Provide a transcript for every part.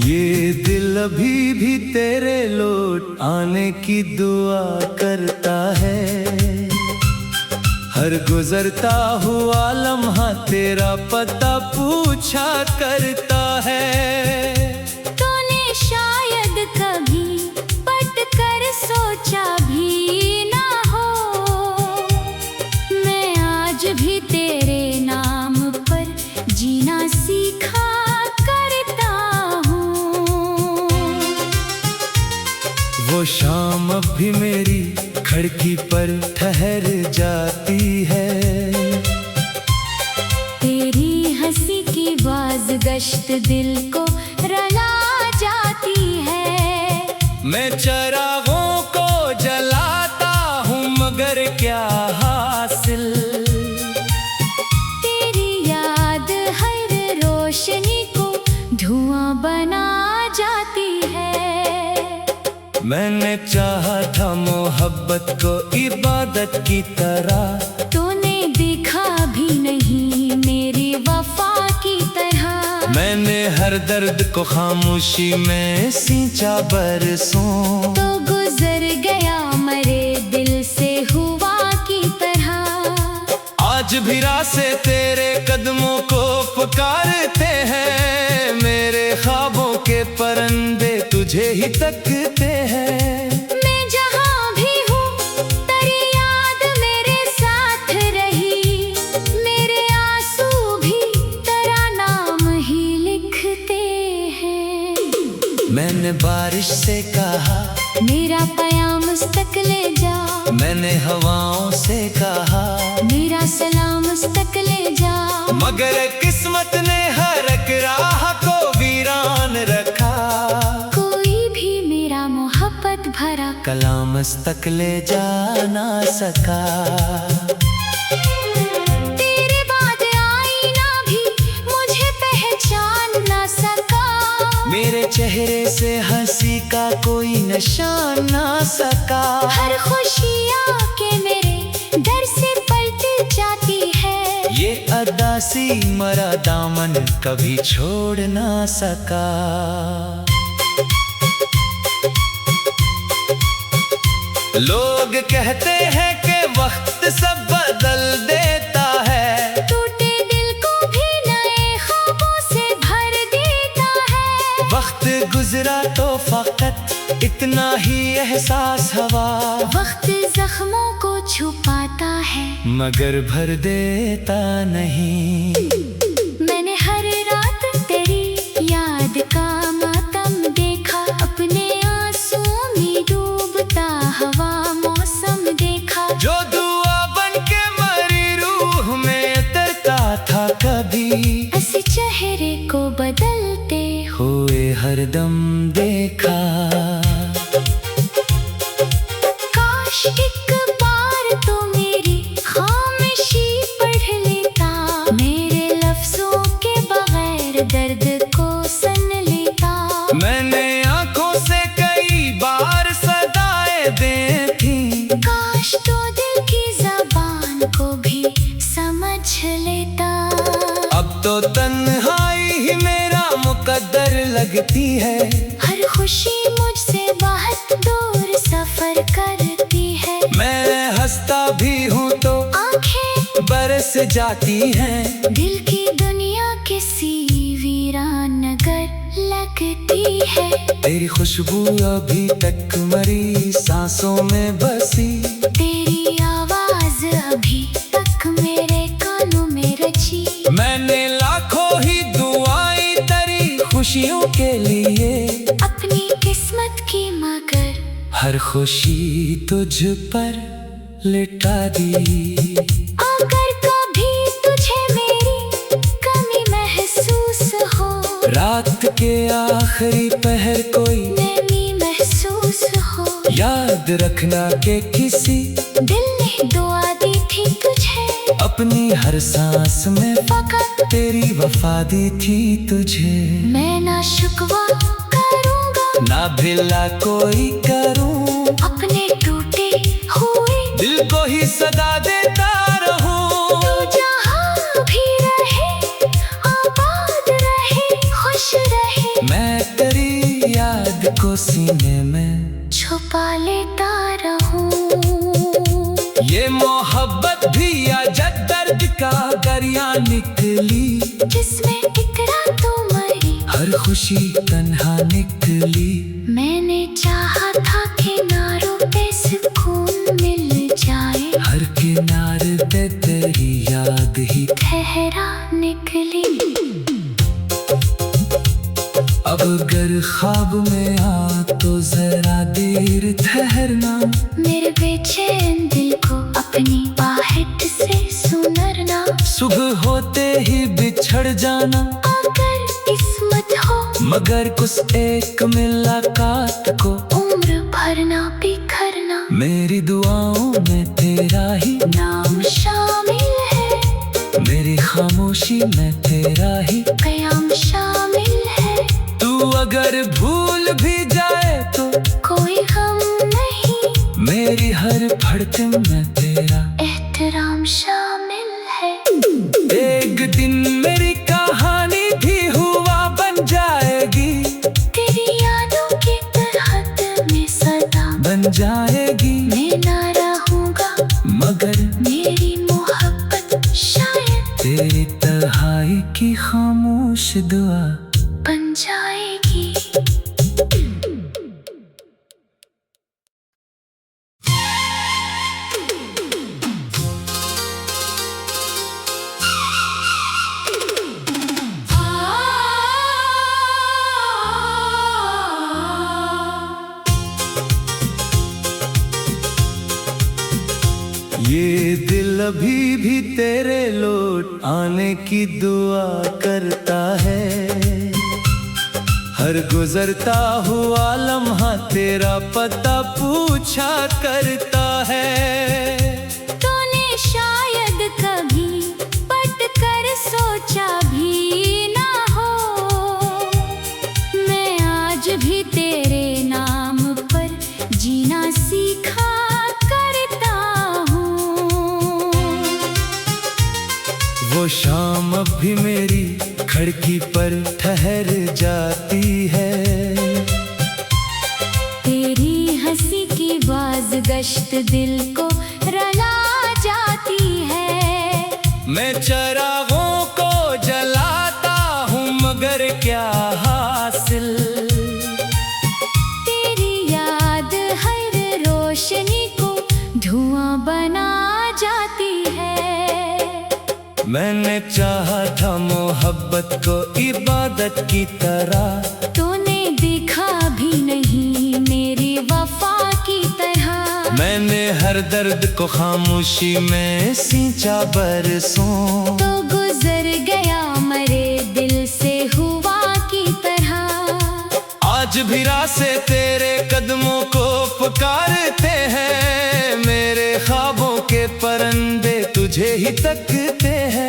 ये दिल अभी भी तेरे लौट आने की दुआ करता है। हर गुजरता हुआ लम्हा तेरा पता पूछा करता है। तूने शायद कभी पट कर सोचा भी ना हो, मैं आज भी तेरे नाम पर जीना सीखा करता हूँ। वो शाम अब भी मेरी खिड़की पर ठहर जाती है। तेरी हंसी की बाज़गश्त दिल को रुला जाती है। मैं चिरागों को जलाता हूँ मगर क्या हासिल। तेरी याद हर रोशनी को धुआं बना जाती है। मैंने चाहा था मोहब्बत को इबादत की तरह, तूने देखा भी नहीं मेरी वफा की तरह। मैंने हर दर्द को खामोशी में सींचा बरसों, तो गुजर गया मरे दिल से हुआ की तरह। आज भी रास्ते तेरे कदमों को पुकारते हैं। मेरे ख्वाबों के परिंदे तुझे ही तकते हैं। मैं जहाँ भी हूँ तेरी याद मेरे साथ रही। मेरे आंसू भी तेरा नाम ही लिखते हैं। मैंने बारिश से कहा मेरा पयाम तक ले जा। मैंने हवाओं से कहा मेरा सलाम तक ले जा। मगर किस्मत ने हर एक राह को वीरान रखा। कोई भी मेरा मोहब्बत भरा कलाम तक ले जा ना सका। तेरे बाद आईना भी मुझे पहचान ना सका। मेरे चेहरे से हंसी का कोई निशान ना सका। हर खुशियाँ के मेरे दर से पलट जाती है। ये अदासी मरा दामन कभी छोड़ ना सका। लोग कहते हैं कि वक्त सब बदल देता है, टूटे दिल को भी नए ख्वाबों से भर देता है। वक्त गुजरा तो फकत इतना ही एहसास हुआ। वक्त जख्मों को छुपाता है मगर भर देता नहीं। मैंने हर रात तेरी याद का मातम देखा। अपने आंसुओं में डूबता हवा मौसम देखा। जो दुआ बन के मरी रूह में उतरता था कभी, ऐसे चेहरे को बदलते हुए हरदम देखा। काश एक बार तो मेरी खामोशी पढ़ लेता। मेरे लफ्जों के बगैर दर्द को सन लेता। मैंने आंखों से कई बार सदाएं दी थी। काश तो दिल की ज़बान को भी समझ लेता। अब तो तन्हाई ही मेरा मुकद्दर लगती है। हर खुशी मुझसे बहुत दूर सफर करती है। मैं हंसता भी हूँ तो आंखें बरस जाती हैं। दिल की दुनिया किसी वीरान नगर लगती है। तेरी खुशबू अभी तक मरी सांसों में बसी। तेरी आवाज अभी तक मेरे कानों में रची। मैंने लाखों ही दुआएं तेरी खुशियों के लिए, अपनी किस्मत की मगर हर खुशी तुझ पर लिटा दी। अगर कभी तुझे मेरी कमी महसूस हो, रात के आखिरी पहर कोई नैनी महसूस हो, याद रखना के किसी दिल ने दुआ दी थी तुझे। अपनी हर सांस में फकत तेरी वफा दी थी तुझे। मैं ना शुक्वा करूँगा ना भिला कोई करूँ, अपने टूटे हुए दिल को ही सदा देता रहूं। तू जहाँ भी रहे, आबाद रहे, खुश रहे। मैं तेरी रातियां निकली जिसमें इकरा तो मरी, हर खुशी तन्हा निकली। मैंने चाहा था किनारों पे सुकून मिल जाए, हर किनारे पे तेरी याद ही ठहरा निकली। अब अगर ख्वाब में आ तो जरा देर ठहरना, मेरे बेचैन दिल को अपनी आहट से सुनरना। सुबह होते ही बिछड़ जाना अगर किस्मत हो, मगर कुछ एक मुलाकात को उम्र भर ना बिखरना। मेरी दुआओं में तेरा ही नाम शामिल है, मेरी खामोशी में तेरा ही कयाम शामिल है। तू अगर भूल भी जाए तो कोई गम नहीं, मेरी हर धड़कन में तेरा एहतराम शामिल है। एक दिन मेरी कहानी भी हुआ बन जाएगी, तेरी यादों की तरह में सदा बन जाएगी। मैं ना रहूंगा मगर मेरी मोहब्बत शायद तेरी तन्हाई की खामोश दुआ बन जाएगी। ये दिल अभी भी तेरे लौट आने की दुआ करता है, हर गुजरता हुआ लम्हा तेरा पता पूछा करता है। तूने शायद कभी पट कर सोचा भी ना हो, मैं आज भी तेरे नाम पर जीना सीखा करता हूँ। वो शाम अब भी मेरी खिड़की पर ठहर जाती है, तेरी हंसी की बाज़गश्त दिल को रुला जाती है। मैं चरागों को जलाता हूँ मगर क्या हासिल, तेरी याद हर रोशनी को धुआं बना जाती है। मैंने चाहा था मोहब्बत को इबादत की तरह, तूने देखा भी नहीं मेरी वफा की तरह। मैंने हर दर्द को खामोशी में सींचा बरसों, तो गुजर गया मरे दिल से हुआ की तरह। आज भी रास्ते तेरे कदमों को पुकारते हैं, मेरे ख्वाबों के परिंदे तुझे ही तकते हैं।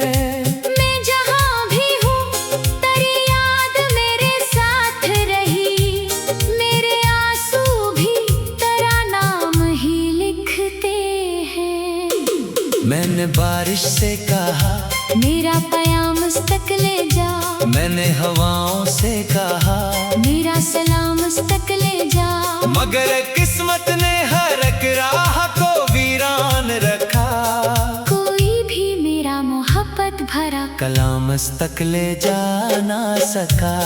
मैं जहाँ भी हूँ तेरी याद मेरे साथ रही, मेरे आंसू भी तेरा नाम ही लिखते हैं। मैंने बारिश से कहा मेरा पयाम तक ले जा, मैंने हवाओं से कहा मेरा सलाम तक ले जा। मगर किस्मत ने हर एक राह को वीरान रखा, कोई भी मेरा मोहब्बत भरा कलाम तक ले जा ना सका।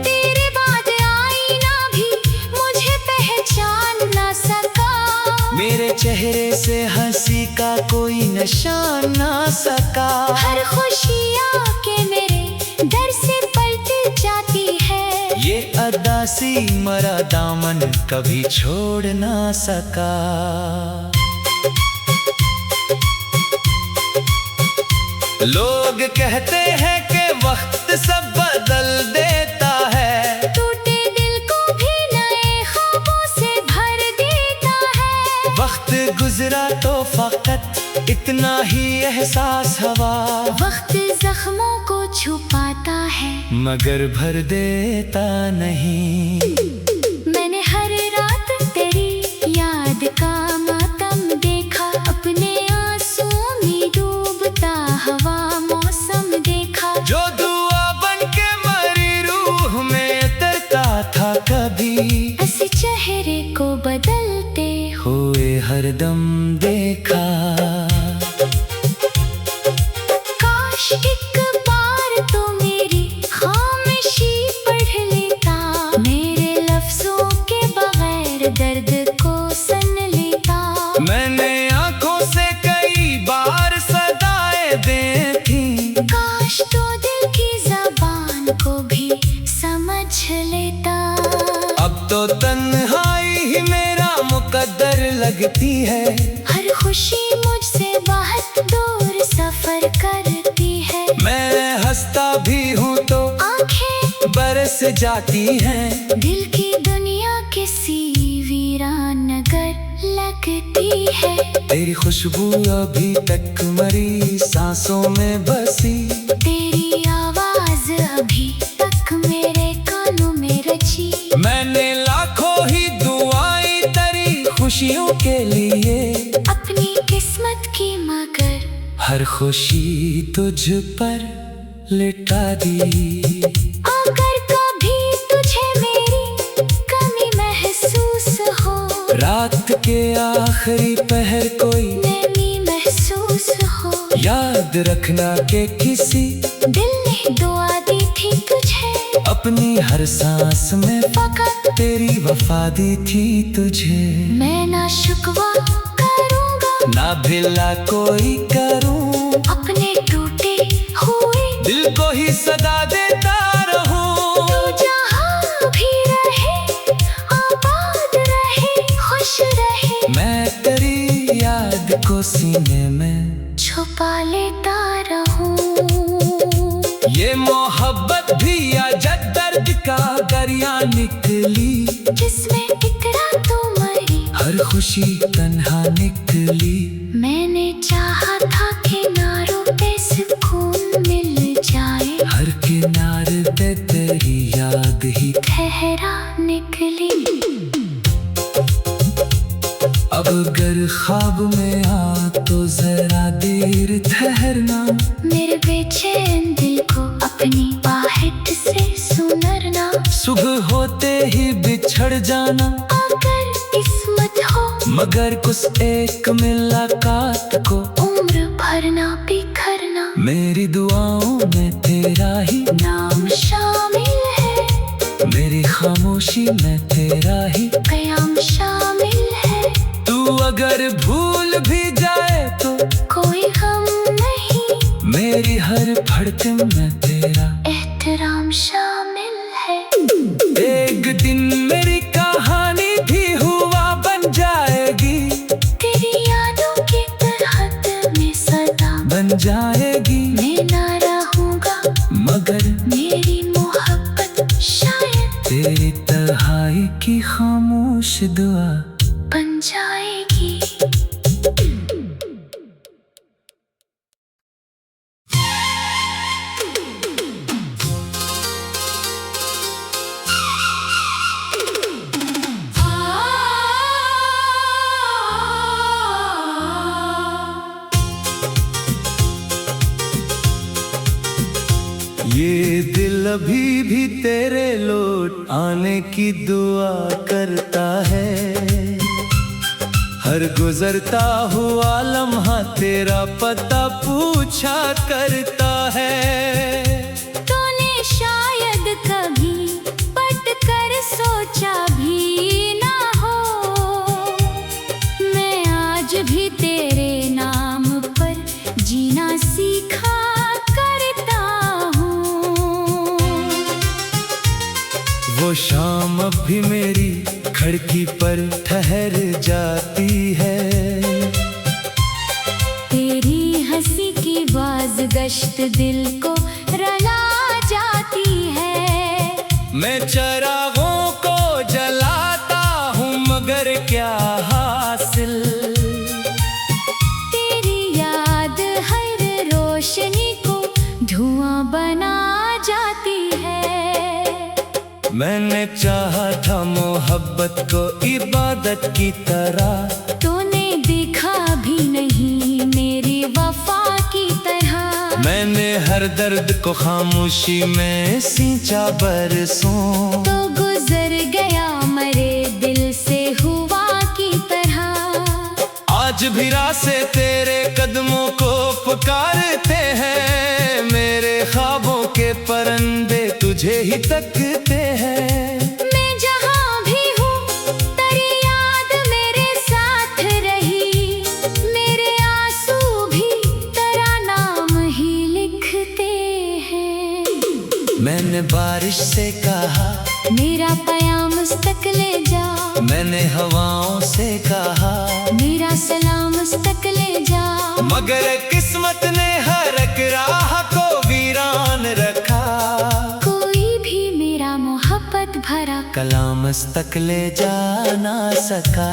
तेरे बाद आईना भी मुझे पहचान ना सका, मेरे चेहरे से हंसी का कोई निशान ना सका। हर खुशियाँ के मेरे डर से पलट जाती है, ये अदासी मरा दामन कभी छोड़ ना सका। लोग कहते हैं कि वक्त सब बदल देता है, टूटे दिल को भी नए ख्वाबों से भर देता है। वक्त गुजरा तो फकत इतना ही एहसास हुआ, वक्त जख्मों को छुपाता है मगर भर देता नहीं। मैंने हर रात तेरी याद का मातम देखा, अपने आंसुओं में डूबता हवा मौसम देखा। जो दुआ बन के मरी रूह में तरता था कभी, ऐसे चेहरे को बदलते हुए हरदम देखा। एक बार तो मेरी खामोशी पढ़ लेता, मेरे लफ्जों के बगैर दर्द को सन लेता। मैंने आंखों से कई बार सदाएं देखी, काश तो दिल की ज़बान को भी समझ लेता। अब तो तन्हाई ही मेरा मुकद्दर लगती है, हर खुशी मुझसे बहुत दूर सफर करती है। मैं हंसता भी हूँ तो आंखें बरस जाती हैं। दिल की दुनिया किसी वीरान नगर लगती है। तेरी खुशबू अभी तक मरी सांसों में बसी, तेरी आवाज अभी तक मेरे कानों में रची। मैंने लाखों ही दुआएं तरी खुशियों के लिए, अपनी किस्मत की मगर हर खुशी तुझ पर लिटा दी। अगर कभी तुझे मेरी कमी महसूस हो, रात के आखिरी पहर कोई नमी महसूस हो, याद रखना के किसी दिल ने दुआ दी थी तुझे। अपनी हर सांस में फकत तेरी वफा दी थी तुझे। मैं ना शुक्वा करूँगा, ना भिला कोई करूं, अपने टूटे हुए दिल को ही सदा देता रहूं। तू जहाँ भी रहे, आबाद रहे, खुश रहे। मैं तेरी याद को सीने में छुपा लेता रहूं। ये मोहब्बत भी अजब दर्द का दरिया निकली, जिसमें एक रात तो मरी, हर खुशी तन्हा निकली। मैंने चाहा था किनारों पे सुकून मिल जाए, हर किनारे पे तेरी याद ही ठहरा निकली। अब अगर ख्वाब में आ तो जरा देर ठहरना, मेरे बेचैन दिल को अपनी आहट से सुनरना। सुबह होते ही बिछड़ जाना, अगर किस्मत हो मगर कुछ एक मुलाकात को उम्र भर ना बिखरना। मेरी दुआओं में तेरा ही नाम शामिल है, मेरी खामोशी में तेरा ही कयाम शामिल है। तू अगर भूल भी जाए तो कोई गम नहीं, मेरी हर धड़कन में तेरा एहतराम शामिल है। एक दिन मेरी कहानी भी हुआ बन जाएगी, तेरी यादों की तरह में सदा बन जाएगी। मैं ना रहूँगा मगर मेरी मोहब्बत शायद तेरी तन्हाई की खामोश दुआ बन जाएगी। ये दिल अभी भी तेरे लौट आने की दुआ करता है, हर गुजरता हुआ लम्हा तेरा पता पूछा करता है। तूने शायद कभी पट कर सोचा भी ना हो, मैं आज भी तेरे नाम पर जीना सीखा करता हूँ। वो शाम अब भी मेरी खिड़की पर ठहर जाती है, तेरी हंसी की बाज़गश्त दिल को रुला जाती है। मैं चरागों को जलाता हूँ मगर क्या हासिल, तेरी याद हर रोशनी को धुआं बना जाती है। मैंने चाहा था मोहब्बत को इबादत की तरह, तूने देखा भी नहीं मेरी वफा की तरह। मैंने हर दर्द को खामोशी में सींचा बरसों, तो गुजर गया मरे दिल से हुआ की तरह। आज आज भी रास्ते तेरे कदमों को पुकारते हैं, मेरे ख्वाबों के परंदे तुझे ही तकते हैं। मैं जहाँ भी हूँ तेरी याद मेरे साथ रही, मेरे आंसू भी तेरा नाम ही लिखते हैं। मैंने बारिश से कहा मेरा पयाम तक ले जा, मैंने हवाओं से कहा मेरा सलाम तक ले जा, मगर किस्मत ने हर एक राह को वीरान रखा। कोई भी मेरा मोहब्बत भरा कलाम तक ले जा ना सका।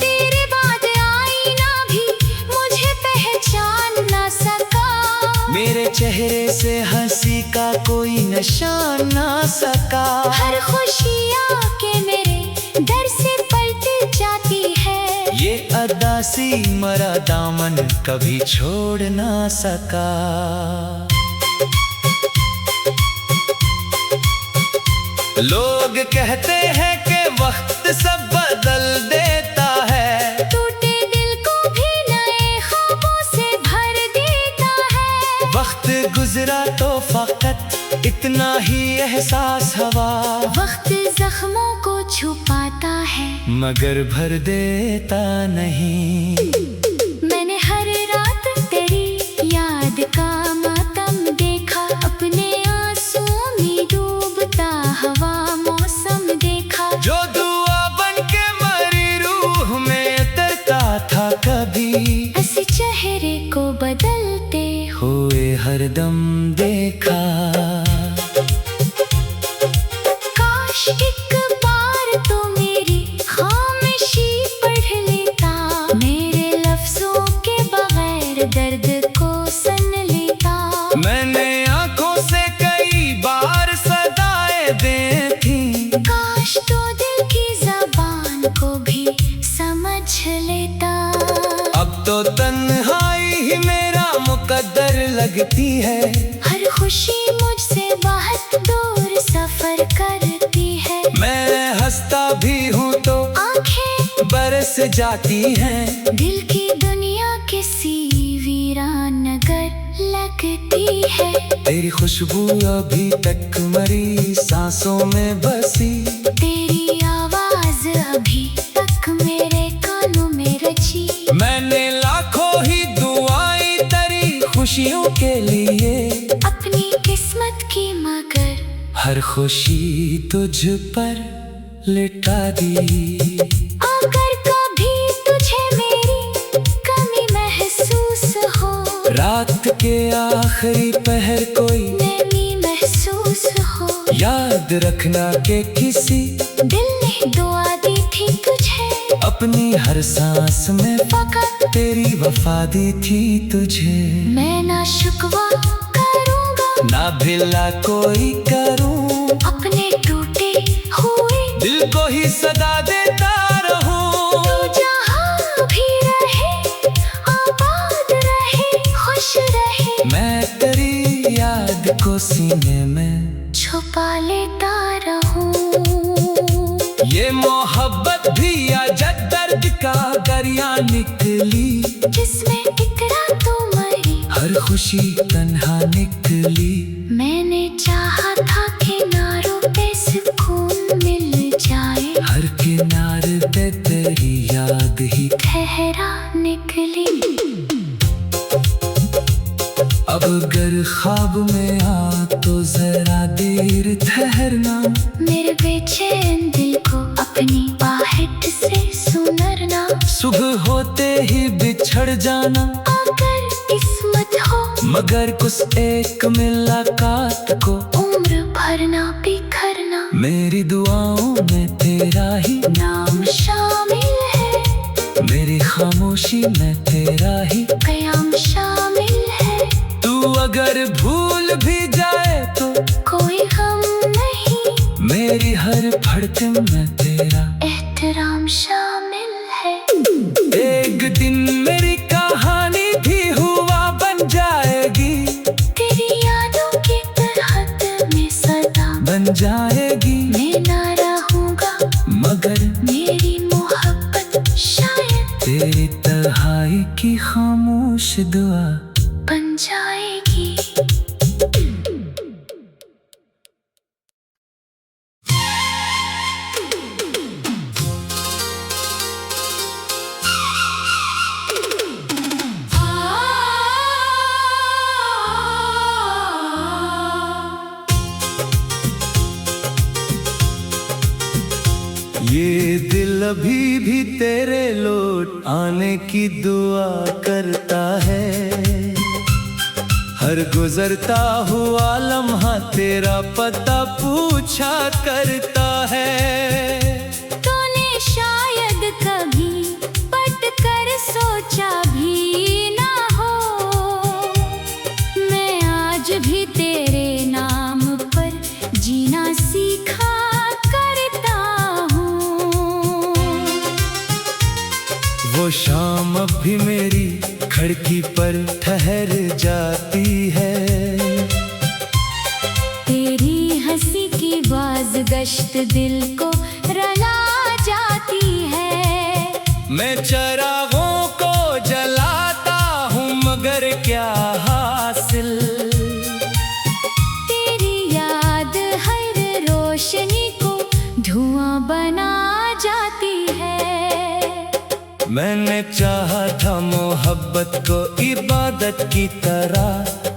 तेरे बाद आईना भी मुझे पहचान ना सका, मेरे चेहरे से हंसी का कोई निशान ना सका। हर खुशियाँ के मेरे दर से पलट जाती है, ये अदासी मरा दामन कभी छोड़ ना सका। लोग कहते हैं कि वक्त सब बदल देता है, टूटे दिल को भी नए ख्वाबों से भर देता है। वक्त गुजरा तो फकत इतना ही एहसास हुआ, वक्त जख्मों को छुपाता है मगर भर देता नहीं। मैंने हर रात तेरी याद का मातम देखा, अपने आंसुओं में डूबता हवा मौसम देखा। जो दुआ बन के मरी रूह में तरता था कभी, ऐसे चेहरे को बदलते हुए हरदम देखा। काश एक बार तो मेरी खामोशी पढ़ लेता, मेरे लफ्जों के बगैर दर्द को सन लेता। मैंने आंखों से कई बार सदाएं दी थी, काश तो दिल की ज़बान को भी समझ लेता। अब तो तन्हाई ही मेरा मुकद्दर लगती है, हर खुशी मुझसे बहुत दूर सफर करती है। मैं हंसता भी हूँ तो आंखें बरस जाती हैं, दिल की दुनिया किसी वीरान नगर लगती है। तेरी खुशबू अभी तक मरी सांसों में बसी, तेरी आवाज अभी तक मेरे कानों में रची। मैंने लाखों ही दुआएं तेरी खुशियों के लिए, अपनी किस्मत की मगर हर खुशी तुझ पर लिटा दी। अगर कभी तुझे मेरी कमी महसूस हो, रात के आखिरी पहर कोई नमी महसूस हो, याद रखना के किसी दिल ने दुआ दी थी तुझे, अपनी हर सांस में फकत तेरी वफा दी थी तुझे। मैं ना शुक्वा करूँगा ना भिला कोई करूं, अपने टूटे हुए दिल को ही सदा देता रहूं। तू जहाँ भी रहे, आबाद रहे, खुश रहे, मैं तेरी याद को सीने में छुपा लेता रहूं। ये मोहब्बत भी अजब दर्द का दरिया निकली, जिसमें एक रात तो मरी, हर खुशी तन्हा निकली। मैंने चाहा था किनारों पे सुकून मिल जाए, हर किनारे पे तेरी याद ही ठहरा निकली। अब अगर ख्वाब में आ तो जरा देर ठहरना, मेरे बेचैन दिल को अपनी आहट से सुनरना। सुबह होते ही बिछड़ जाना, अगर किस्मत हो मगर कुछ एक मुलाकात को उम्र भर ना बिखरना। मेरी दुआओं में तेरा ही नाम शामिल है, मेरी खामोशी में तेरा ही कयाम शामिल है। तू अगर भूल भी जाए तो कोई गम नहीं, मेरी हर धड़कन में तेरा एहतराम शामिल है। एक दिन मेरी कहानी भी हुआ बन जाएगी, तेरी यादों की तरहत में सदा बन जाएगी। मैं ना रहूँगा, मगर मेरी मोहब्बत बन जाएगी। ये दिल अभी भी तेरे लौट आने की दुआ करता है। हर गुजरता हुआ लम्हा तेरा पता पूछा करता है। तूने शायद कभी पट कर सोचा भी ना हो, मैं आज भी तेरे नाम पर जीना सीखा करता हूँ। वो शाम अब भी मेरी खिड़की पर ठहर जाती है। तेरी हंसी की बाज़गश्त दिल को रुला जाती है। मैं चिरागों को जलाता हूँ मगर क्या हासिल। तेरी याद हर रोशनी को धुआं बना जाती है। मैंने चाहा था मोहब्बत को इबादत की तरह,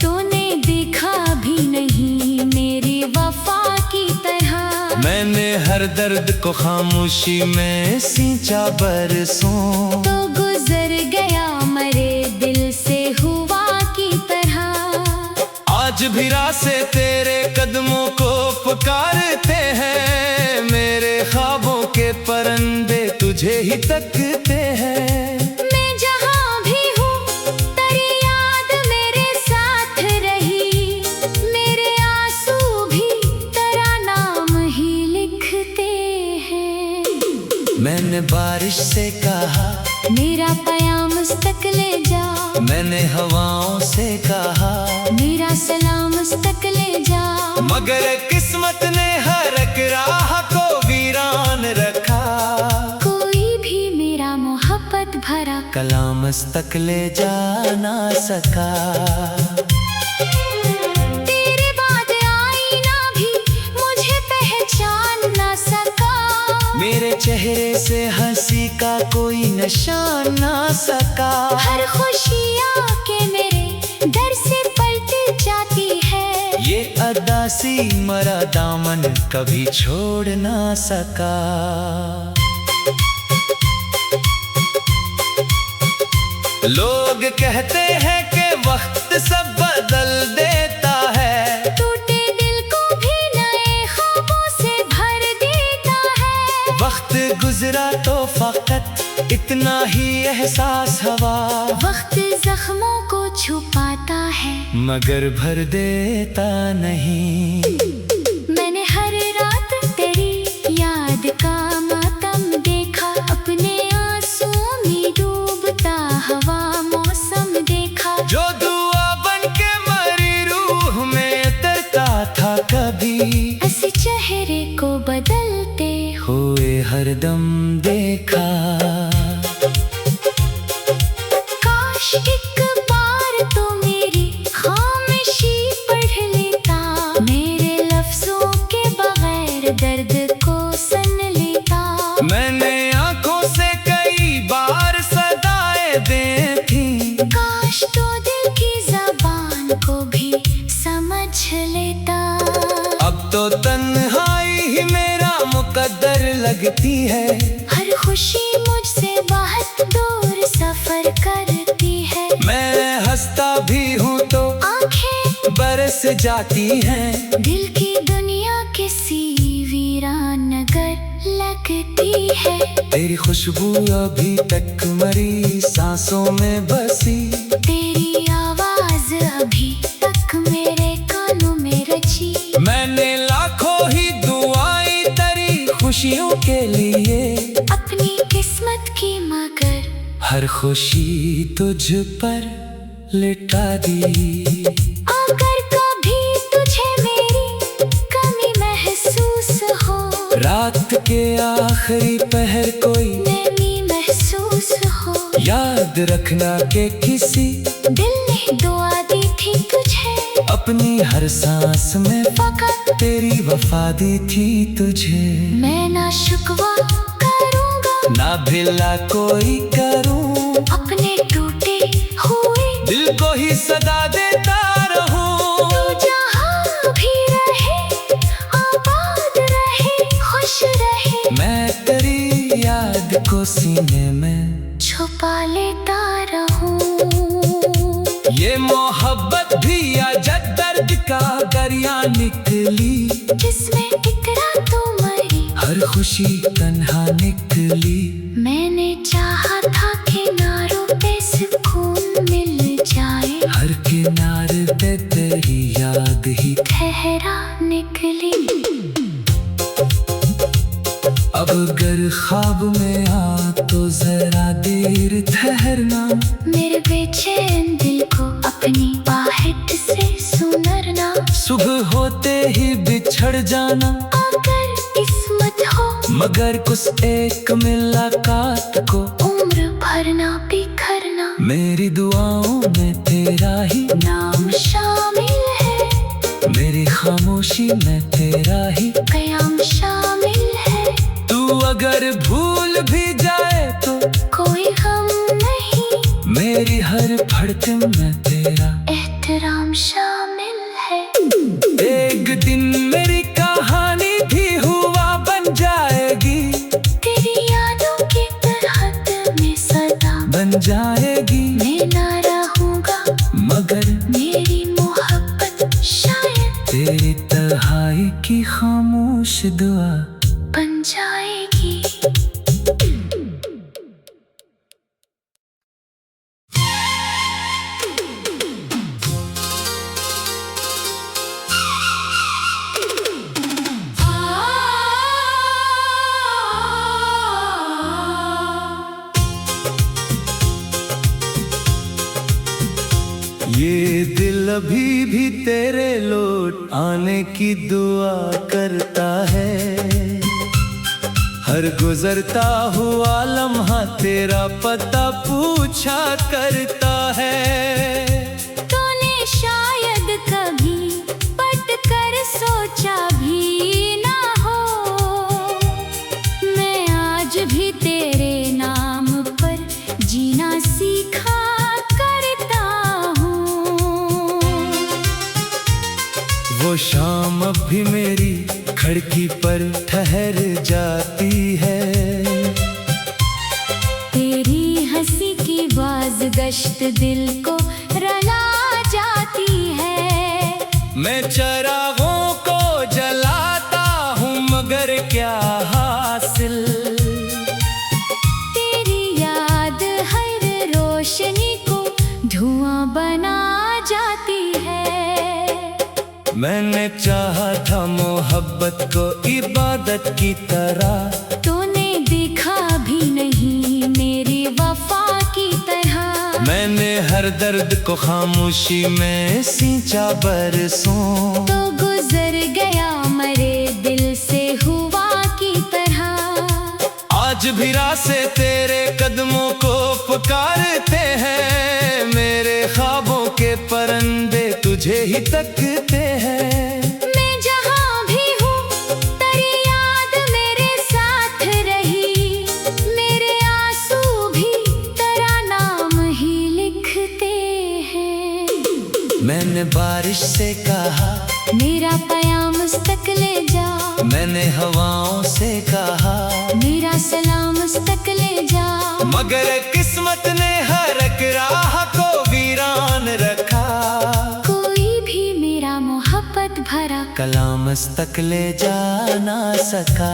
तूने देखा भी नहीं मेरी वफा की तरह। मैंने हर दर्द को खामोशी में सींचा बरसों, तो गुजर गया मरे दिल से हुआ की तरह। आज भी रास्ते तेरे कदमों को पुकारते हैं। मेरे ख्वाबों के परिंदे तुझे ही तकते हैं। मैं जहाँ भी हूँ तेरी याद मेरे साथ रही। मेरे आंसू भी तेरा नाम ही लिखते हैं। मैंने बारिश से कहा मेरा पयाम तक ले जा। मैंने हवाओं से कहा मेरा सलाम तक ले जा। मगर किस्मत ने हर एक राह को वीरान रखा। कोई भी मेरा मोहब्बत भरा कलाम तक ले जा ना सका। तेरे बाद आईना भी मुझे पहचान ना सका। मेरे चेहरे से हंसी का कोई निशान ना सका। हर खुशियाँ के मेरे दर से पलट जाती है। ये अदासी मरा दामन कभी छोड़ ना सका। लोग कहते हैं कि वक्त सब बदल देता है। टूटे दिल को भी नए ख्वाबों से भर देता है। वक्त गुजरा तो फकत इतना ही एहसास हुआ। वक्त जख्मों को छुपाता है मगर भर देता नहीं। मैंने हर रात तेरी याद का मातम देखा। अपने आंसुओं में डूबता हवा मौसम देखा। जो दुआ बन के मरी रूह में तरता था कभी, इस चेहरे को बदलते हुए हरदम देखा। काश एक बार तो मेरी खामोशी पढ़ लेता। मेरे लफ्जों के बगैर दर्द को सन लेता। मैंने आंखों से कई बार सदाएं दी थी। काश तो दिल की ज़बान को भी समझ लेता। अब तो तन्हाई ही मेरा मुकद्दर लगती है। हर खुशी मुझसे बहुत दूर सफर करती है। मैं हंसता भी हूँ तो आंखें बरस जाती हैं। दिल की दुनिया किसी वीरान नगर लगती है। तेरी खुशबू अभी तक मरी सांसों में बसी। तेरी आवाज अभी तक मेरे कानों में रची। मैंने लाखों ही दुआएं तेरी खुशियों के लिए। अपनी किस्मत की मगर हर खुशी तुझ पर लिटा दी। अगर कभी तुझे मेरी कमी महसूस हो, रात के आखिरी पहर कोई नमी महसूस हो, याद रखना के किसी दिल ने दुआ दी तुझे, अपनी हर सांस में फकत तेरी वफा दी थी तुझे। मैं ना शुक्वा करूँगा, ना भिला कोई करूं, अपने टूटे हुए दिल को ही सदा देता रहूं। तू जहाँ भी रहे, आबाद रहे, खुश रहे। मैं तेरी याद को सीने में छुपा लेता रहूं। ये मोहब्बत भी आजा दर्द का दरिया निकली, जिसमें इकरा तू मरी, हर खुशी तन्हा निकली। मैंने चाहा था किनारों पे सुकून मिल जाए, हर किनारे पे तेरी याद ही ठहरा निकली। अब अगर ख्वाब में आ तो जरा देर ठहरना, मेरे बेचैन दिल को अपनी आहट से सुनरना। सुबह होते ही बिछड़ जाना, अगर किस्मत हो मगर कुछ एक मुलाकात को उम्र भर ना बिखरना। मेरी दुआओं में तेरा ही नाम शामिल है, मेरी खामोशी में तेरा ही कयाम शामिल है। तू अगर भूल भी जाए तो कोई गम नहीं, मेरी हर धड़कन में तेरा एहतराम शामिल है। एक दिन मेरी कहानी भी हुआ बन जाएगी, तेरी यादों की तरह में सदा बन जाएगी। मैं ना रहूँगा, मगर मेरी मोहब्बत शायद तेरी तन्हाई की खामोश दुआ बन जाएगी। ये दिल अभी भी तेरे लौट आने की दुआ करता है, हर गुजरता हुआ लम्हा तेरा पता पूछा करता है। तूने शायद कभी पट कर सोचा भी ना हो, मैं आज भी तेरे नाम पर जीना सीखा करता हूँ। वो शाम अब भी मेरी खिड़की पर ठहर जाती है, तेरी हंसी की बाज़गश्त दिल को रुला जाती है। मैं चरागों को जलाता हूँ मगर क्या हासिल, तेरी याद हर रोशनी को धुआं बना जाती है। मैंने चाहा था मोहब्बत को इबादत की तरह, तूने देखा भी नहीं मेरी वफा की तरह। मैंने हर दर्द को खामोशी में सींचा बरसों, तो गुजर गया मरे दिल से हुआ की तरह। आज भी रास्ते तेरे कदमों को पुकारते हैं, मेरे ख्वाबों के परिंदे तुझे ही तकते हैं। मैं जहाँ भी हूँ तेरी याद मेरे साथ रही, मेरे आंसू भी तेरा नाम ही लिखते हैं। मैंने बारिश से कहा मेरा पयाम तक ले जा, मैंने हवाओं से कहा मेरा सलाम तक ले जा। मगर किस्मत ने हर एक राह को वीरान रखा, कोई भी मेरा मोहब्बत भरा कलाम तक ले जा ना सका।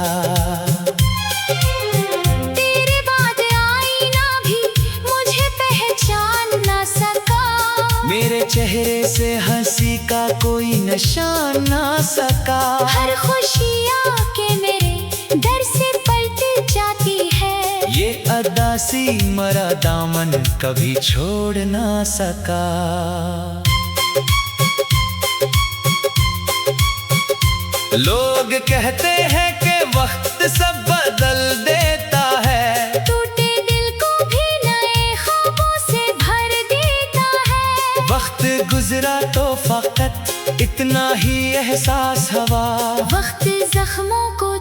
तेरे बाद आईना भी मुझे पहचान ना सका, मेरे चेहरे से हंसी का कोई निशान ना सका। हर खुशियाँ के मेरे डर से पलट जाती है, ये अदासी मरा दामन कभी छोड़ ना सका। लोग कहते हैं कि वक्त सब बदल देता है, टूटे दिल को भी नए ख्वाबों से भर देता है। वक्त वक्त गुजरा तो फकत इतना ही एहसास हवा। वक्त जख्मों को